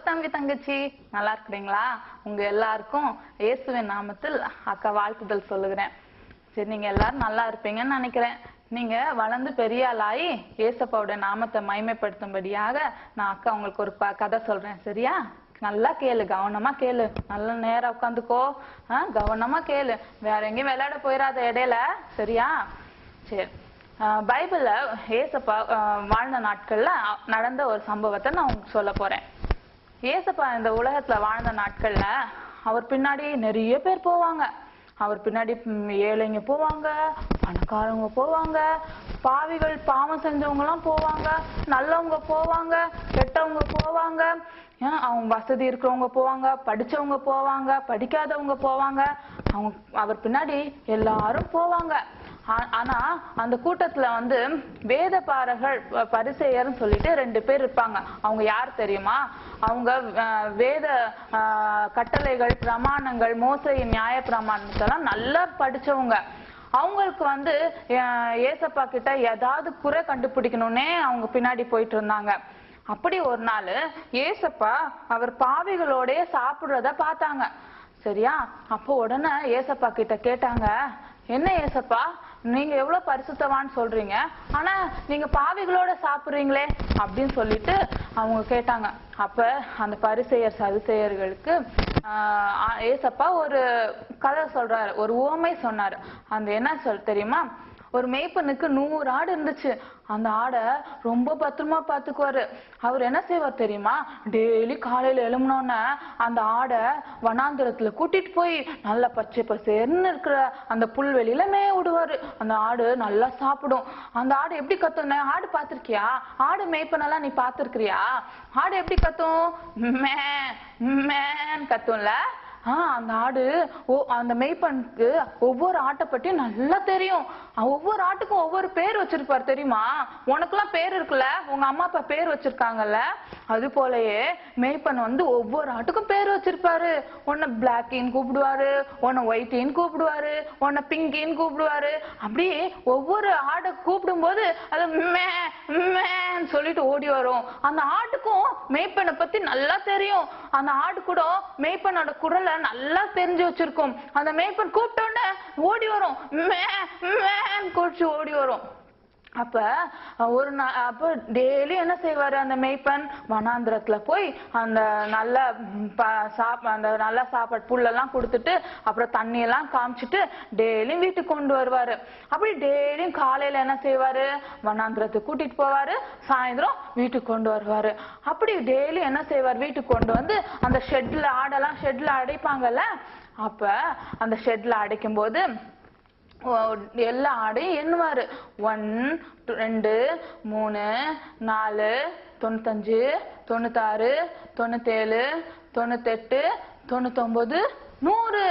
தம்பி தங்கச்சி, நல்லா இருக்கிறீங்களா? உங்க எல்லாருக்கும் இயேசுவின் நாமத்தில் அக்கா வாழ்த்துதல் சொல்லுகிறேன். சரி, நீங்க எல்லாரும் நல்லா இருப்பீங்கன்னு நினைக்கிறேன். நீங்க வளர்ந்து பெரிய ஆளாயி ஏசப்பாவுடைய நாமத்தை மகிமைப்படுத்தும்படியாக நான் அக்கா உங்களுக்கு ஒரு கதை சொல்றேன். சரியா? நல்லா கேளு, கவனமா கேளு, நல்ல நேரம் உட்காந்துக்கோ, கவனமா கேளு, வேற எங்கேயும் விளையாட போயிடாத இடையில. சரியா? சரி. பைபிள்ல ஏசப்பா வாழ்ந்த நாட்கள்ல நடந்த ஒரு சம்பவத்தை நான் உங்களுக்கு சொல்ல போறேன். ஏசப்பா இந்த உலகத்துல வாழ்ந்த நாட்கள்ல அவர் பின்னாடி நிறைய பேர் போவாங்க. அவர் பின்னாடி ஏழைங்க போவாங்க, பணக்காரங்க போவாங்க, பாவிகள் பாவம் செஞ்சவங்க எல்லாம் போவாங்க, நல்லவங்க போவாங்க, கெட்டவங்க போவாங்க, அவங்க வசதி இருக்கிறவங்க போவாங்க, படிச்சவங்க போவாங்க, படிக்காதவங்க போவாங்க. அவர் பின்னாடி எல்லாரும் போவாங்க. ஆனா அந்த கூட்டத்துல வேத பரிசேயர்னு சொல்லிட்டு 2 பேர் இருப்பாங்க. அவங்க யார் தெரியுமா? அவங்க வேத கட்டளைகள், பிரமாணங்கள், மோசையின் நியாய பிரமாணத்தெல்லாம் நல்லா படிச்சவங்க. அவங்களுக்கு ஏசப்பா கிட்ட ஏதாவது குறை கண்டுபிடிக்கணும்னே அவங்க பின்னாடி போயிட்டு இருந்தாங்க. அப்படி ஒரு நாள் ஏசப்பா அவர் பாவிகளோடய சாப்பிடுறத பார்த்தாங்க. சரியா? அப்போ உடனே ஏசப்பா கிட்ட கேட்டாங்க, என்ன ஏசப்பா, நீங்க எவ்வளவு பரிசுத்தவான்னு சொல்றீங்க, ஆனா நீங்க பாவிகளோட சாப்பிடுறீங்களே அப்படின்னு சொல்லிட்டு அவங்க கேட்டாங்க. அப்ப அந்த பரிசேயர் சதுசேயர்களுக்கு ஏசப்பா ஒரு கதை சொல்றாரு, ஒரு உவமை சொன்னாரு. அந்த என்ன தெரியுமா? ஒரு மேய்ப்பனுக்கு 100 ஆடு இருந்துச்சு. அந்த ஆடை ரொம்ப பத்திரமா பாத்துக்குவாரு. அவர் என்ன செய்வார் தெரியுமா? டெய்லி காலையில எழும்பினோன்னு அந்த ஆடை வனாந்திரத்துல கூட்டிட்டு போய் நல்லா பச்சை பசேர்னு இருக்கிற அந்த புல்வெளியில மேய விடுவாரு. அந்த ஆடு நல்லா சாப்பிடும். அந்த ஆடு எப்படி கத்தும்? ஆடு பாத்திருக்கியா? ஆடு மேய்ப்பனெல்லாம் நீ பாத்துருக்கிறியா? ஆடு எப்படி கத்தும்? மே மேன்னு கத்தும்ல. அந்த ஆடு அந்த மேய்ப்பனுக்கு ஒவ்வொரு ஆட்டை பற்றியும் நல்லா தெரியும். ஒவ்வொரு ஆட்டுக்கும் ஒவ்வொரு பேர் வச்சிருப்பாரு தெரியுமா? உனக்குலாம் பேர் இருக்குல்ல, உங்க அம்மா அப்பா பேர் வச்சிருக்காங்கல்ல, அது போலயே மேய்ப்பன் ஒவ்வொரு ஆட்டுக்கும் பேர் வச்சிருப்பாரு. உன்னை பிளாக்கின்னு கூப்பிடுவாரு, உன்னை ஒயிட்டின்னு கூப்பிடுவாரு, உன்னை பிங்கின்னு கூப்பிடுவாரு. அப்படி ஒவ்வொரு ஆடை கூப்பிடும் போது அது மேன்னு சொல்லிட்டு ஓடி வரும். அந்த ஆட்டுக்கும் மேய்ப்பனை பத்தி நல்லா தெரியும். அந்த ஆடு கூட மேய்ப்பனோட குரலை நல்லா தெரிஞ்சு வச்சிருக்கும். அந்த மேய்ப்பன் கூப்பிட்டோன்னு ஓடி வரும், கோச்சு ஓடி வரும். அப்ப ஒரு நாள் அப்ப டெய்லி என்ன செய்வாரு அந்த மேய்ப்பன்? வனாந்திரத்துல போய் அந்த நல்ல சாப்பாடு புல்லெல்லாம் கொடுத்துட்டு அப்புறம் தண்ணி எல்லாம் காமிச்சிட்டு டெய்லியும் வீட்டுக்கு கொண்டு வருவாரு. அப்படி டெய்லியும் காலையில என்ன செய்வாரு? வனாந்திரத்துக்கு கூட்டிட்டு போவாரு, சாயந்தரம் வீட்டுக்கு கொண்டு வருவாரு. அப்படி டெய்லி என்ன செய்வார்? வீட்டுக்கு கொண்டு அந்த ஆடெல்லாம் ஷெட்ல அடைப்பாங்கல்ல. அப்ப அந்த ஷெட்ல அடைக்கும் போது எல்லா ஆடையும் எண்ணுவாரு. 1 2 3 4 95 96 97 98 99 100.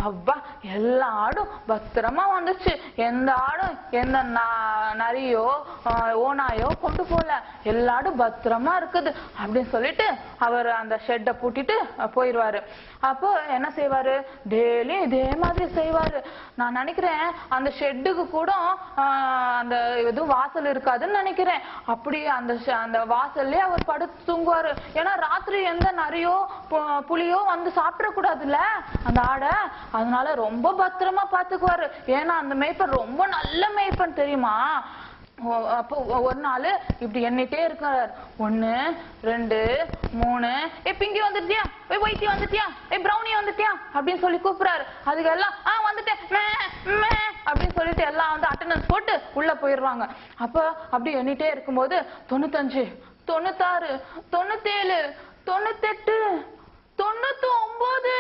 அப்பா, எல்லா ஆடும் பத்திரமா வந்துச்சு. எந்த ஆடும் எந்த நரியோ ஓனாயோ கொண்டு போல, எல்லா ஆடும் பத்திரமா இருக்குது அப்படின்னு சொல்லிட்டு அவர் அந்த ஷெட்டை பூட்டிட்டு போயிடுவாரு. அப்போ என்ன செய்வாரு? டெய்லி இதே மாதிரி செய்வாரு. நான் நினைக்கிறேன் அந்த ஷெட்டுக்கு கூட அந்த எதுவும் வாசல் இருக்காதுன்னு நினைக்கிறேன். அப்படி அந்த வாசல்லே அவர் படுத்து தூங்குவாரு. ஏன்னா ராத்திரி எந்த நரியோ புலியோ சாப்பிடக்கூடாதுல்ல அந்த ஆடை. அதனால ரொம்ப பத்திரமா பாத்துக்குவாரு. ஏன்னா அந்த மேய்ப்பன் ரொம்ப நல்ல மேய்ப்பன் தெரியுமா? அப்போ ஒரு நாள் இப்படி எண்ணிட்டே இருக்காரு. 1 2 3 பிங்கி வந்துட்டியா, ஒயிட்டி வந்துட்டியா, பிரௌனி வந்துட்டியா அப்படின்னு சொல்லி கூப்பிடுறாரு. அதுக்கு எல்லாம் வந்துட்டேன் அப்படின்னு சொல்லிட்டு எல்லாம் அட்டெண்டன்ஸ் போட்டு உள்ள போயிடுவாங்க. அப்ப அப்படி எண்ணிட்டே இருக்கும்போது 95 96 97 98 99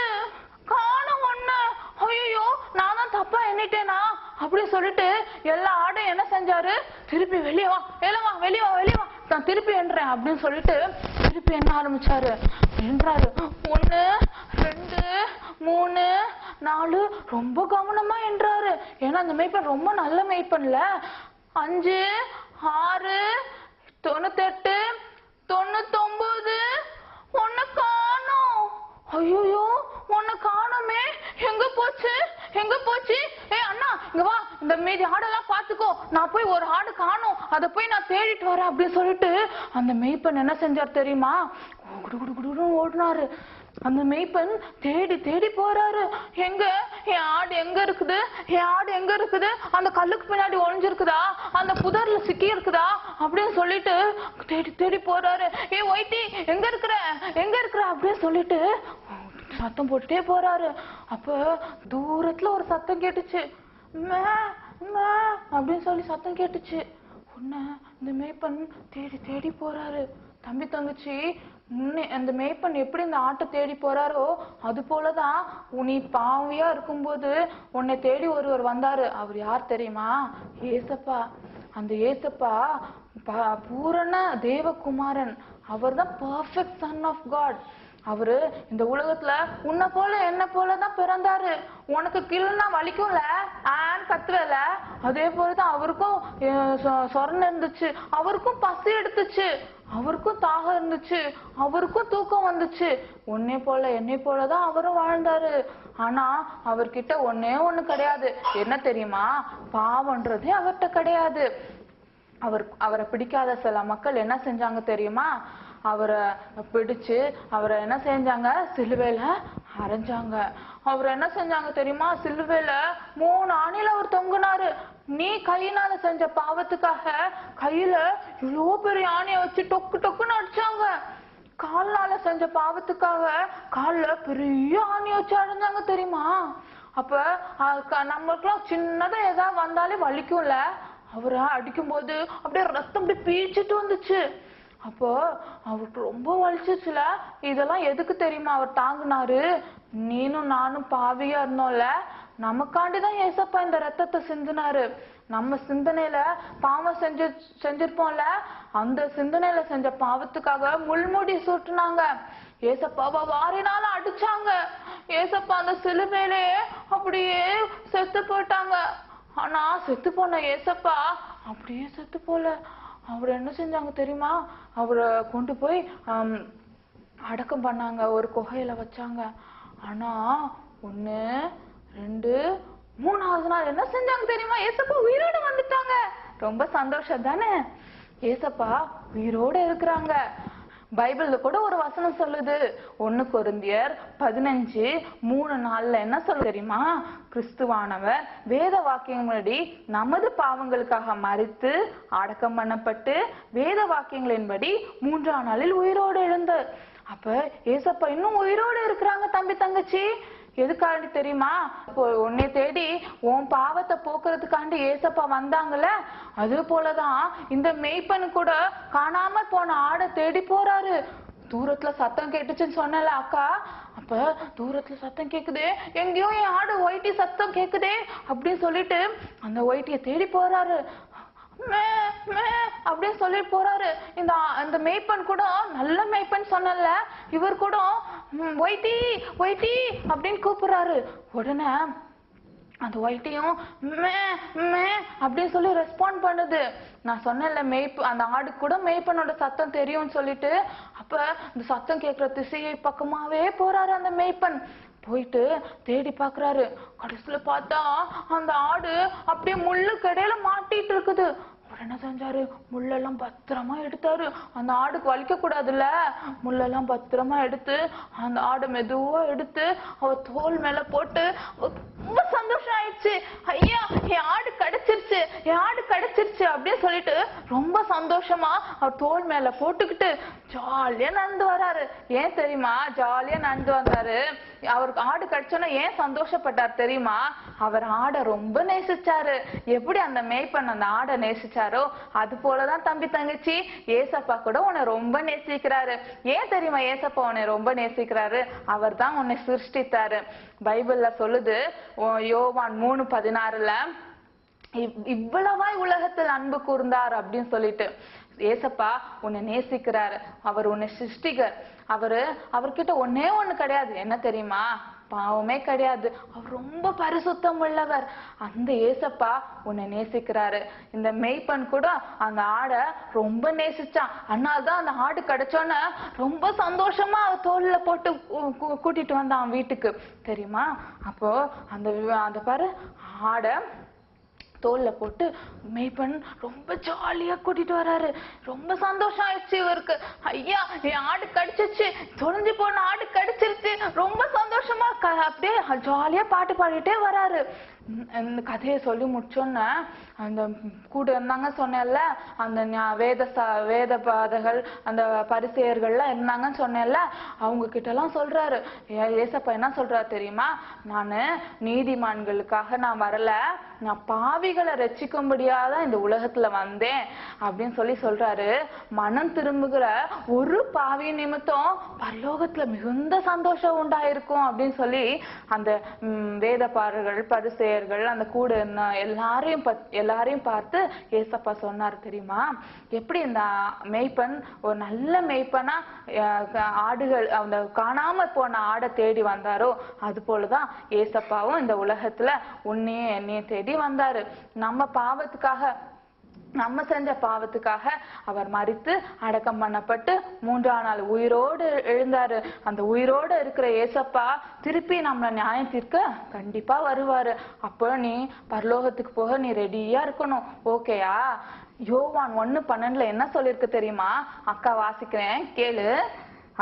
காணோம் ஒண்ணு. ஐயோ, நான் தான் தப்பா எண்ணிட்டேனா அப்படி சொல்லிட்டு எல்லா ஆடையும் என்ன செஞ்சாரு? திருப்பி வெளியே வா, வெளியே வா, நான் திருப்பி எண்றேன் அப்படின்னு சொல்லிட்டு திருப்பி எண்ண ஆரம்பிச்சாரு. என்றாரு 1 2 3 4 ரொம்ப கவனமா என்றாரு. ஏன்னா அந்த மேய்ப்பன் ரொம்ப நல்ல மேய்ப்பன்ல. 5 6 98 99 ஒண்ணு காணோம். ஐயோ, உன்னை காணோமே, எங்க போச்சு? அண்ணா இங்க வா, இந்த மீதி ஆடெல்லாம் பாத்துக்கோ, நான் போய் ஒரு ஆடு காணோம், அதை போய் நான் தேடிட்டு வரேன் அப்படின்னு சொல்லிட்டு அந்த மேய்ப்பன் என்ன செஞ்சார் தெரியுமா? குடு குடு குடுன்னு ஓடினாரு. அந்த மேய்ப்பன் தேடி தேடி போறாரு. எங்க என் ஆடு எங்க இருக்குது, என் ஆடு எங்க இருக்குது, அந்த கல்லுக்கு பின்னாடி ஒளிஞ்சிருக்குதா, அந்த புதர்ல சிக்கி இருக்குதா அப்படின்னு சொல்லிட்டு தேடி தேடி போறாரு. ஒயிட்டி எங்க இருக்கிற எங்க இருக்கிற அப்படின்னு சொல்லிட்டு சத்தம் போட்டுட்டே போறாரு. அப்ப தூரத்துல ஒரு சத்தம் கேட்டுச்சு. மே மே அப்படின்னு சொல்லி சத்தம் கேட்டுச்சு. உன்ன இந்த மேய்ப்பன் தேடி தேடி போறாரு. தம்பி தங்கச்சி, அந்த மேய்ப்பன் எப்படி இந்த ஆட்டை தேடி போறாரோ அது போலதான் நீ பாவியா இருக்கும்போது உன்னை தேடி ஒருவர் வந்தாரு. அவர் யார் தெரியுமா? ஏசப்பா. அந்த ஏசப்பா பூரண தேவகுமாரன். அவர் தான் பர்ஃபெக்ட் சன் ஆஃப் காட். அவரு இந்த உலகத்துல உன்னை போல என்ன போலதான் பிறந்தாரு. உனக்கு கிள்னா வலிக்கும்ல, ஆன் கத்துவல, அதே போலதான் அவருக்கும் சொரணை இருந்துச்சு, அவருக்கும் பசி எடுத்துச்சு, அவருக்கும் தாகம் இருந்துச்சு, அவருக்கும் தூக்கம் வந்துச்சு. உன்னை போல என்னை போலதான் அவரும் வாழ்ந்தாரு. ஆனா அவர்கிட்ட ஒன்னே ஒண்ணு கிடையாது. என்ன தெரியுமா? பாவம்ன்றதே அவர்கிட்ட கிடையாது. அவரை பிடிக்காத சில மக்கள் என்ன செஞ்சாங்க தெரியுமா? அவரை பிடிச்சு அவரை என்ன செஞ்சாங்க? சிலுவையில அரைஞ்சாங்க. அவர் என்ன செஞ்சாங்க தெரியுமா? சிலுவையில 3 ஆணில அவர் தொங்குனாரு. நீ கையினால செஞ்ச பாவத்துக்காக கையில இவ்வளோ பெரிய ஆணியை வச்சு டொக்கு டொக்குன்னு அடிச்சாங்க. கால்னால செஞ்ச பாவத்துக்காக கால்ல பெரிய ஆணியை வச்சு அடைஞ்சாங்க தெரியுமா? அப்ப நம்மளுக்குலாம் சின்னதா ஏதாவது வந்தாலே வலிக்கும்ல, அவரை அடிக்கும் போது அப்படியே ரத்தம் அப்படியே பீச்சிட்டு வந்துச்சு. அப்போ அவருக்கு ரொம்ப வலிச்சிச்சுல. இதெல்லாம் எதுக்கு தெரியுமா அவர் தாங்கினாரு? நீனும் நானும் பாவியா இருந்தோம்ல, நமக்காண்டிதான் ஏசப்பா இந்த ரத்தத்தை சிந்தினாரு. நம்ம சிந்தனையில பாவம் செஞ்சிருப்போம்ல, அந்த சிந்தனையில செஞ்ச பாவத்துக்காக முள்முடி சூட்டுனாங்க. ஏசப்பாவை வாரினால அடிச்சாங்க. ஏசப்பா அந்த சிலுவையிலே அப்படியே செத்து போட்டாங்க. ஆனா செத்து போன ஏசப்பா அப்படியே செத்து போல. அவர் என்ன செஞ்சாங்க தெரியுமா? அவரை கொண்டு போய் அடக்கம் பண்ணாங்க, ஒரு குகையில வச்சாங்க. ஆனா 1 2 3வது நாள் என்ன செஞ்சாங்க தெரியுமா? ஏசப்பா உயிரோட வந்துட்டாங்க. ரொம்ப சந்தோஷம் தானே? ஏசப்பா உயிரோட இருக்கிறாங்க. பைபிள்ல கூட ஒரு வசனம் சொல்லுது. 1 கொரிந்தியர் 15:3-4 என்ன சொல்ல தெரியுமா? கிறிஸ்துவானவர் வேத வாக்கியங்களின்படி நமது பாவங்களுக்காக மரித்து அடக்கம் பண்ணப்பட்டு வேத வாக்கியங்களின்படி 3ஆம் நாளில் உயிரோடு எழுந்தார். அப்ப ஏசப்பா இன்னும் உயிரோடு இருக்கிறாங்க தம்பி தங்கச்சி. எதுக்காண்டி தெரியுமா? உன்னை தேடி உன் பாவத்தை போக்குறதுக்காண்டி ஏசப்பா வந்தாங்கல்ல, அது போலதான் இந்த மேய்ப்பனு கூட காணாம போன ஆடை தேடி போறாரு. தூரத்துல சத்தம் கேட்டுச்சுன்னு சொன்னல அக்கா, அப்ப தூரத்துல சத்தம் கேக்குதே, எங்கேயோ என் ஆடு ஒயிட்டி சத்தம் கேக்குதே அப்படின்னு சொல்லிட்டு அந்த ஒயிட்டிய தேடி போறாரு. அப்படின்னு சொல்லி போறாரு. இந்த மேய்ப்பன் கூட நல்ல மேய்ப்பன் சொன்னல, இவர் கூட ஒயிட்டி ஒயிட்டி அப்படின்னு கூப்பிடுறாரு. உடனே அந்த ஒயிட்டியும் அப்படின்னு சொல்லி ரெஸ்பாண்ட் பண்ணுது. நான் சொன்னேன்ல அந்த ஆடு கூட மேய்ப்பனோட சத்தம் தெரியும்னு சொல்லிட்டு. அப்ப இந்த சத்தம் கேட்கிற திசையை பக்கமாவே போறாரு அந்த மேய்ப்பன். போயிட்டு தேடி பாக்குறாரு. கடைசியில பார்த்தா அந்த ஆடு அப்படியே முள்ளுக்கு இடையில மாட்டிட்டு இருக்குது. அவர் என்ன செஞ்சாரு? முள்ளெல்லாம் பத்திரமா எடுத்தாரு. அந்த ஆடுக்கு வலிக்க கூடாதுல்ல, முள்ளெல்லாம் பத்திரமா எடுத்து அந்த ஆடை மெதுவா எடுத்து அவர் தோல் மேல போட்டு ரொம்ப சந்தோஷம் ஆயிடுச்சு. ஐயா என் ஆடு கிடைச்சிருச்சு, என் ஆடு கிடைச்சிருச்சு அப்படின்னு சொல்லிட்டு ரொம்ப சந்தோஷமா அவர் தோல் மேல போட்டுக்கிட்டு ஜாலியா நடந்து வராரு. ஏன் தெரியுமா ஜாலியா நடந்து வந்தாரு? அவருக்கு ஆடு கிடைச்சோன்னா ஏன் சந்தோஷப்பட்டார் தெரியுமா? அவர் ஆடை ரொம்ப நேசிச்சாரு. எப்படி அந்த மேய்ப்பன் அந்த ஆடை நேசிச்சாரோ அது போலதான் தம்பி தங்கச்சி ஏசப்பா கூட உன்னை ரொம்ப நேசிக்கிறாரு. ஏன் தெரியுமா ஏசப்பா உன்னை ரொம்ப நேசிக்கிறாரு? அவர் தான் உன்னை சிருஷ்டித்தாரு. பைபிள்ல சொல்லுது யோவான் 3:16 இவ்வளவாய் உலகத்தில் அன்பு கூர்ந்தார் அப்படின்னு சொல்லிட்டு. ஏசப்பா உன்னை நேசிக்கிறாரு. அவர் உன்னை சிருஷ்டிகர். அவர்கிட்ட ஒன்னே ஒண்ணு கிடையாது. என்ன தெரியுமா? பாவமே கிடையாது. அவர் ரொம்ப பரிசுத்தம் உள்ளவர். அந்த ஏசப்பா உன்னை நேசிக்கிறாரு. இந்த மேய்ப்பன் கூட அந்த ஆடை ரொம்ப நேசிச்சான். அதனால்தான் அந்த ஆடு கிடைச்சோன்னு ரொம்ப சந்தோஷமா அவ தோல்ல போட்டு கூட்டிட்டு வந்தான் வீட்டுக்கு தெரியுமா? அப்போ அந்த பாரு ஆடை தோல்ல போட்டு மேய்ப்பன் ரொம்ப ஜாலியா கூட்டிட்டு வராரு. ரொம்ப சந்தோஷம் ஆயிடுச்சு இவருக்கு. ஐயா, என் ஆடு கடிச்சிருச்சு, தொலைஞ்சு போன ஆடு கடிச்சிருச்சு, ரொம்ப சந்தோஷமா அப்படியே ஜாலியா பாட்டு பாடிட்டே வராரு. இந்த கதையை சொல்லி முடிச்சோன்னு அந்த கூட இருந்தாங்க சொன்னேன்ல, அந்த வேத பாதகள் அந்த பரிசேயர்கள்லாம் இருந்தாங்கன்னு சொன்னேன்ல, அவங்க கிட்ட எல்லாம் சொல்றாரு. ஏசப்பா என்ன சொல்றாரு தெரியுமா? நானு நீதிமான்களுக்காக நான் வரல, நான் பாவிகளை ரட்சிக்கும்படியாதான் இந்த உலகத்துல வந்தேன் அப்படின்னு சொல்றாரு. மனம் திரும்புகிற ஒரு பாவி நிமித்தம் பரலோகத்துல மிகுந்த சந்தோஷம் உண்டாயிருக்கும் அப்படின்னு சொல்லி அந்த வேதபாரர்கள் பரிசேயர்கள் அந்த கூட எல்லாரையும் பார்த்து ஏசப்பா சொன்னார் தெரியுமா? எப்படி இந்த மேய்ப்பன் ஒரு நல்ல மேய்ப்பனா ஆடுகள் அந்த காணாம போன ஆடை தேடி வந்தாரோ, அது போலதான் ஏசப்பாவும் இந்த உலகத்துல உன்னையே என்னையும் தேடி வந்தாரு. நம்ம செஞ்ச பாவத்துக்காக அவர் மரித்து அடக்கம் பண்ணப்பட்டு 3ஆம் நாள் உயிரோடு எழுந்தாரு. அந்த உயிரோடு இருக்கிற ஏசப்பா திருப்பி நம்மள நியாயம் தீர்க்க கண்டிப்பா வருவாரு. அப்போ நீ பரலோகத்துக்கு போக நீ ரெடியா இருக்கணும். ஓகேயா? யோவான் 1:12 என்ன சொல்லிருக்கு தெரியுமா? அக்கா வாசிக்கிறேன், கேளு.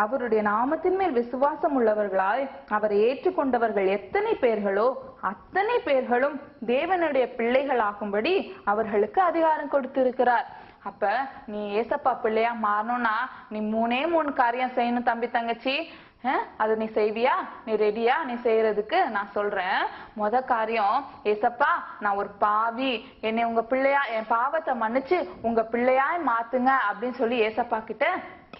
அவருடைய நாமத்தின் மேல் விசுவாசம் உள்ளவர்களாய் அவரை ஏற்றுக்கொண்டவர்கள் எத்தனை பேர்களோ அத்தனை பேர்களும் தேவனுடைய பிள்ளைகள் ஆகும்படி அவர்களுக்கு அதிகாரம் கொடுத்திருக்கிறார். அப்ப நீ ஏசப்பா பிள்ளையா மாறணும்னா நீ 3 காரியம் செய்யணும் தம்பி தங்கச்சி. அது நீ செய்வியா? நீ ரெடியா? நீ செய்யறதுக்கு நான் சொல்றேன். முத காரியம், ஏசப்பா நான் ஒரு பாவி, என்னை உங்க பிள்ளையா, என் பாவத்தை மன்னிச்சு உங்க பிள்ளையாய் மாத்துங்க அப்படின்னு சொல்லி ஏசப்பா கிட்ட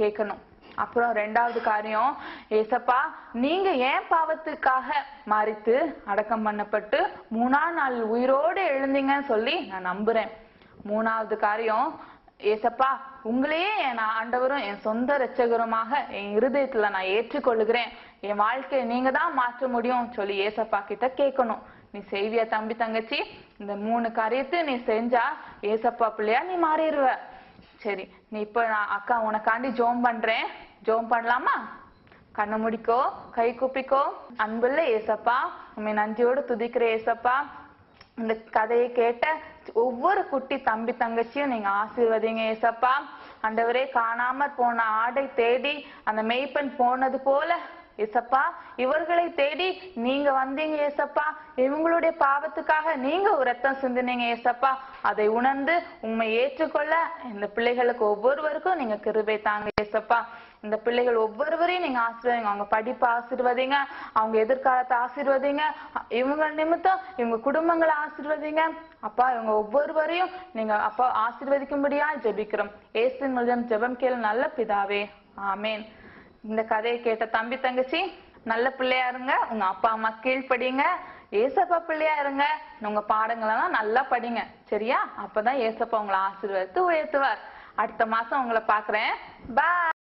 கேட்கணும். அப்புறம் 2வது காரியம், ஏசப்பா நீங்க ஏன் பாவத்துக்காக மரித்து அடக்கம் பண்ணப்பட்டு 3ஆம் நாள் உயிரோடு எழுந்தீங்கன்னு சொல்லி நான் நம்புறேன். 3வது காரியம், ஏசப்பா உங்களையே என் ஆண்டவரும் என் சொந்த இரட்சகருமாக என் இருதயத்துல நான் ஏற்றுக்கொள்ளுகிறேன், என் வாழ்க்கையை நீங்க தான் மாற்ற முடியும் சொல்லி ஏசப்பா கிட்ட கேட்கணும். நீ செய்வியா தம்பி தங்கச்சி? இந்த 3 காரியத்தை நீ செஞ்சா ஏசப்பா பிள்ளையா நீ மாறிடுவ. சரி, நீ இப்ப நான் அக்கா உனக்காண்டி ஜோம் பண்றேன். ஜோம் பண்ணலாமா? கண்ணை முடிக்கோ, கை கூப்பிக்கோ. அன்புள்ள ஏசப்பா, உண்மை நன்றியோடு துதிக்கிற ஏசப்பா, இந்த கதையை கேட்ட ஒவ்வொரு குட்டி தம்பி தங்கச்சியும் நீங்க ஆசீர்வதிங்க ஏசப்பா. ஆண்டவரே, காணாம போன ஆடை தேடி அந்த மேய்ப்பன் போனது போல ஏசப்பா இவர்களை தேடி நீங்க வந்தீங்க ஏசப்பா. இவங்களுடைய பாவத்துக்காக நீங்க ஒரு ரத்தம் சிந்தினீங்க ஏசப்பா. அதை உணர்ந்து உண்மை ஏற்றுக்கொள்ள இந்த பிள்ளைகளுக்கு ஒவ்வொருவருக்கும் நீங்க கிருபை தாங்க ஏசப்பா. இந்த பிள்ளைகள் ஒவ்வொருவரையும் நீங்க ஆசீர்வதிங்க. அவங்க படிப்பை ஆசீர்வதிங்க, அவங்க எதிர்காலத்தை ஆசீர்வதிங்க, இவங்க நிமித்தம் இவங்க குடும்பங்களை ஆசீர்வதிங்க அப்பா. இவங்க ஒவ்வொருவரையும் நீங்க அப்பா ஆசீர்வதிக்கும்படியா ஜெபிக்கிறோம். இயேசுவின் மூலம் ஜெபம் கேளு நல்ல பிதாவே, ஆமேன். இந்த கதையை கேட்ட தம்பி தங்கச்சி நல்ல பிள்ளையா இருங்க, உங்க அப்பா அம்மா கீழ்படிங்க, ஏசப்பா பிள்ளையா இருங்க, உங்க பாடங்களெல்லாம் நல்லா படிங்க, சரியா? அப்பதான் ஏசப்பா உங்களை ஆசீர்வதித்து உயர்த்துவார். அடுத்த மாசம் உங்களை பாக்குறேன். பாய்.